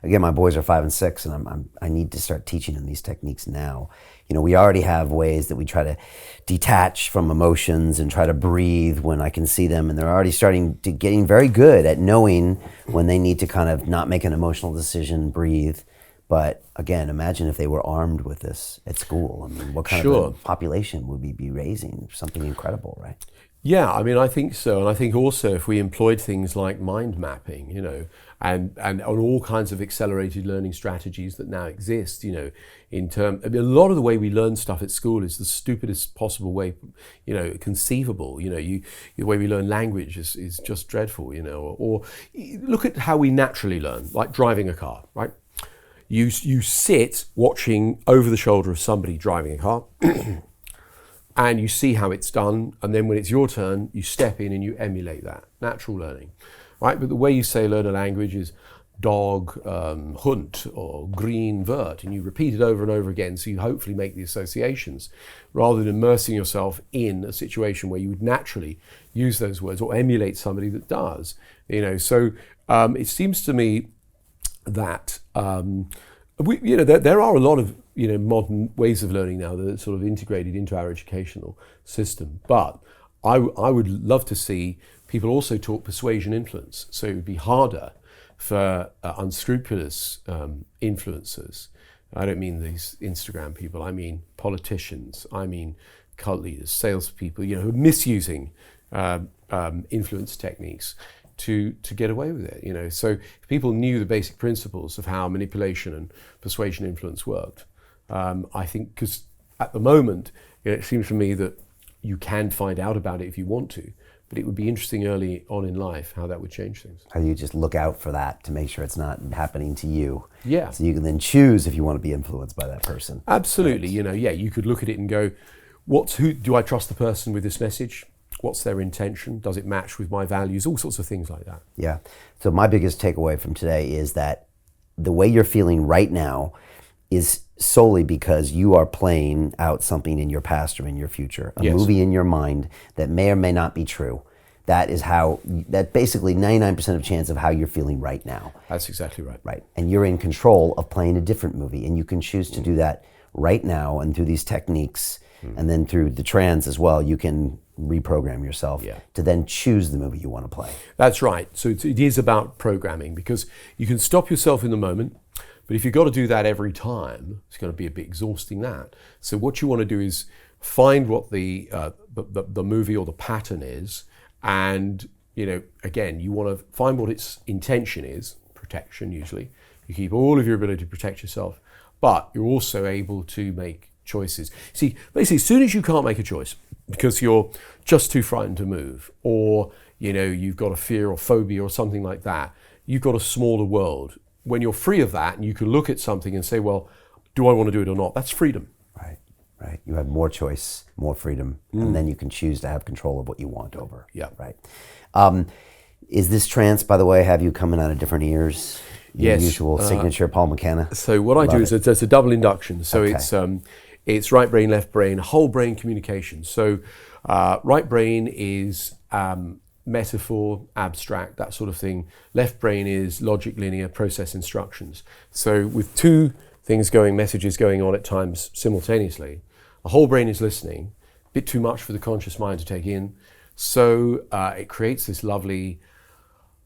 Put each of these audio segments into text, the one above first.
again, my boys are 5 and 6, and I need to start teaching them these techniques now. We already have ways that we try to detach from emotions and try to breathe when I can see them, and they're already getting very good at knowing when they need to kind of not make an emotional decision, breathe. But again, imagine if they were armed with this at school. I mean, what kind of a population would we be raising? Something incredible, right? Yeah, I mean, I think so. And I think also if we employed things like mind mapping, and on all kinds of accelerated learning strategies that now exist, a lot of the way we learn stuff at school is the stupidest possible way, conceivable. The way we learn language is just dreadful, or look at how we naturally learn, like driving a car, right? You sit watching over the shoulder of somebody driving a car and you see how it's done, and then when it's your turn, you step in and you emulate that. Natural learning, right? But the way you say learn a language is dog, Hund, or green, vert, and you repeat it over and over again, so you hopefully make the associations, rather than immersing yourself in a situation where you would naturally use those words or emulate somebody that does. So it seems to me that there are a lot of modern ways of learning now that are sort of integrated into our educational system. But I would love to see people also talk persuasion influence. So it would be harder for unscrupulous influencers. I don't mean these Instagram people. I mean politicians. I mean cult leaders, salespeople. Who are misusing influence techniques to get away with it. So if people knew the basic principles of how manipulation and persuasion influence worked, I think, because at the moment it seems to me that you can find out about it if you want to, but it would be interesting early on in life how that would change things. How you just look out for that to make sure it's not happening to you. Yeah. So you can then choose if you want to be influenced by that person. Absolutely. Right. You could look at it and go, who do I trust the person with this message? What's their intention? Does it match with my values? All sorts of things like that. Yeah. So my biggest takeaway from today is that the way you're feeling right now is solely because you are playing out something in your past or in your future, a movie in your mind that may or may not be true. That basically 99% of chance of how you're feeling right now. That's exactly right. Right. And you're in control of playing a different movie, and you can choose to do that right now, and through these techniques, and then through the trance as well, you can reprogram yourself to then choose the movie you want to play. That's right. So it is about programming, because you can stop yourself in the moment, but if you've got to do that every time, it's going to be a bit exhausting. So what you want to do is find what the movie or the pattern is, and again, you want to find what its intention is. Protection, usually. You keep all of your ability to protect yourself, but you're also able to make choices. See, basically, as soon as you can't make a choice because you're just too frightened to move, or you've got a fear or phobia or something like that, you've got a smaller world. When you're free of that and you can look at something and say, well, do I want to do it or not? That's freedom. Right. You have more choice, more freedom, and then you can choose to have control of what you want over. Yeah. Right. Is this trance, by the way, have you coming out of different ears? Yes. Usual signature Paul Mckenna? So what I do is it's a double induction. So it's right brain, left brain, whole brain communication. So right brain is metaphor, abstract, that sort of thing. Left brain is logic, linear, process instructions. So with two messages going on at times simultaneously, the whole brain is listening, a bit too much for the conscious mind to take in. So it creates this lovely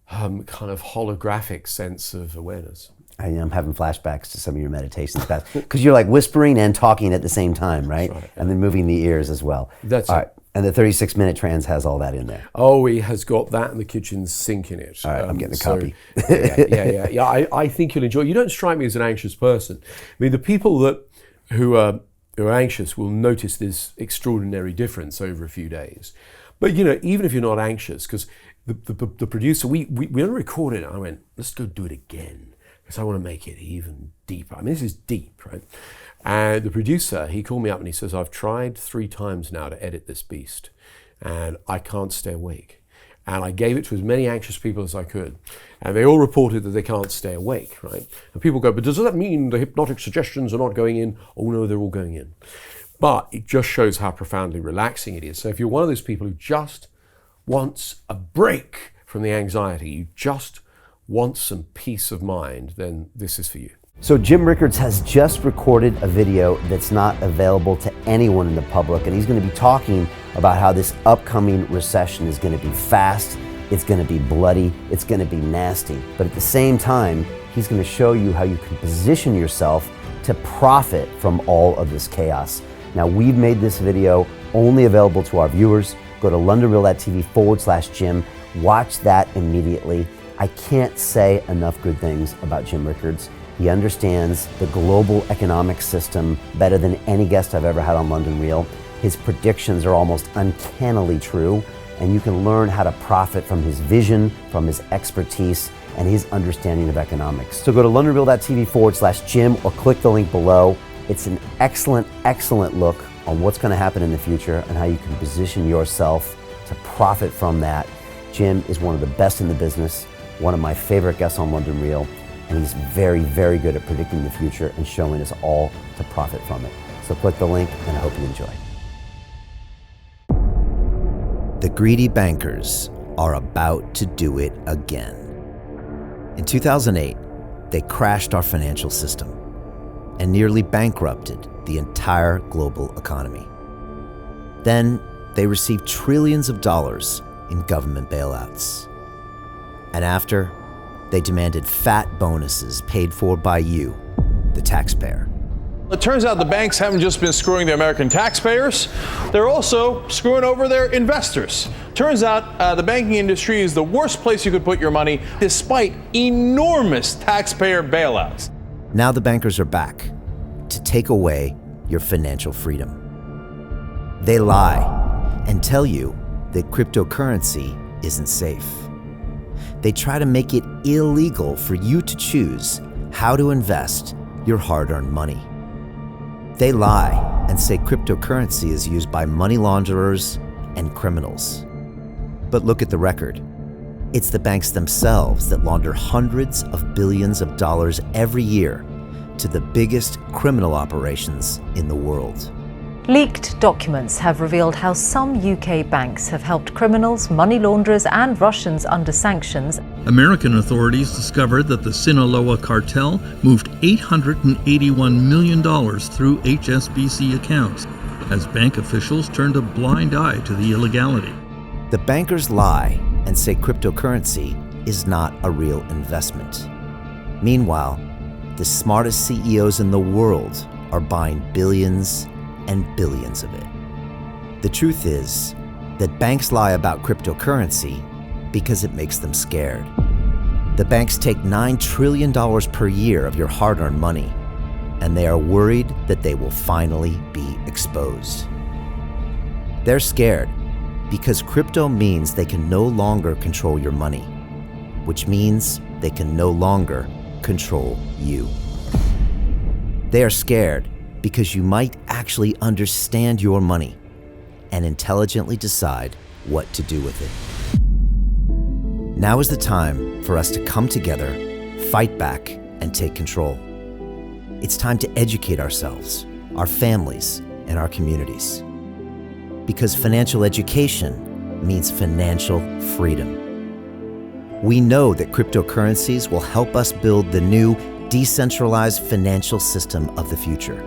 kind of holographic sense of awareness. I'm having flashbacks to some of your meditations, because you're like whispering and talking at the same time, right? That's right. And then moving the ears as well. That's all it. Right. And the 36-minute trance has all that in there. Oh, he has got that and the kitchen sink in it. All right, I'm getting a copy. Yeah. I think you'll enjoy it. You don't strike me as an anxious person. I mean, the people who are anxious will notice this extraordinary difference over a few days. But even if you're not anxious, because the producer, we recorded it, and I went, let's go do it again, because I want to make it even deeper. I mean, this is deep, right? And the producer, he called me up and he says, I've tried 3 times now to edit this beast, and I can't stay awake. And I gave it to as many anxious people as I could, and they all reported that they can't stay awake, right? And people go, but does that mean the hypnotic suggestions are not going in? Oh no, they're all going in. But it just shows how profoundly relaxing it is. So if you're one of those people who just wants a break from the anxiety, you just want some peace of mind, then this is for you. So Jim Rickards has just recorded a video that's not available to anyone in the public, and he's going to be talking about how this upcoming recession is going to be fast, it's going to be bloody, it's going to be nasty. But at the same time, he's going to show you how you can position yourself to profit from all of this chaos. Now, we've made this video only available to our viewers. Go to londonreal.tv/Jim. Watch that immediately. I can't say enough good things about Jim Rickards. He understands the global economic system better than any guest I've ever had on London Real. His predictions are almost uncannily true, and you can learn how to profit from his vision, from his expertise, and his understanding of economics. So go to londonreal.tv/Jim or click the link below. It's an excellent, excellent look on what's going to happen in the future and how you can position yourself to profit from that. Jim is one of the best in the business, one of my favorite guests on London Real, and he's very, very good at predicting the future and showing us all to profit from it. So click the link, and I hope you enjoy. The greedy bankers are about to do it again. In 2008, they crashed our financial system and nearly bankrupted the entire global economy. Then they received trillions of dollars in government bailouts. And after, they demanded fat bonuses paid for by you, the taxpayer. It turns out the banks haven't just been screwing the American taxpayers, they're also screwing over their investors. Turns out the banking industry is the worst place you could put your money, despite enormous taxpayer bailouts. Now the bankers are back to take away your financial freedom. They lie and tell you that cryptocurrency isn't safe. They try to make it illegal for you to choose how to invest your hard-earned money. They lie and say cryptocurrency is used by money launderers and criminals. But look at the record. It's the banks themselves that launder hundreds of billions of dollars every year to the biggest criminal operations in the world. Leaked documents have revealed how some UK banks have helped criminals, money launderers and Russians under sanctions. American authorities discovered that the Sinaloa cartel moved $881 million through HSBC accounts as bank officials turned a blind eye to the illegality. The bankers lie and say cryptocurrency is not a real investment. Meanwhile, the smartest CEOs in the world are buying billions and billions of it. The truth is that banks lie about cryptocurrency because it makes them scared. The banks take $9 trillion per year of your hard-earned money, and they are worried that they will finally be exposed. They're scared because crypto means they can no longer control your money, which means they can no longer control you. They are scared because you might actually understand your money and intelligently decide what to do with it. Now is the time for us to come together, fight back, and take control. It's time to educate ourselves, our families, and our communities. Because financial education means financial freedom. We know that cryptocurrencies will help us build the new decentralized financial system of the future.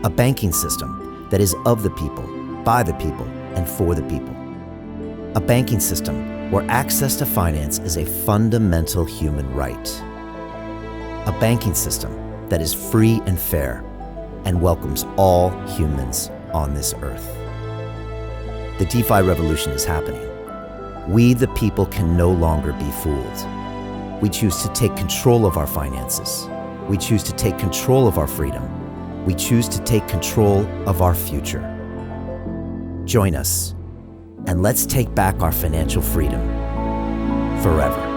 A banking system that is of the people, by the people, and for the people. A banking system where access to finance is a fundamental human right. A banking system that is free and fair and welcomes all humans on this earth. The DeFi revolution is happening. We, the people, can no longer be fooled. We choose to take control of our finances. We choose to take control of our freedom. We choose to take control of our future. Join us, and let's take back our financial freedom forever.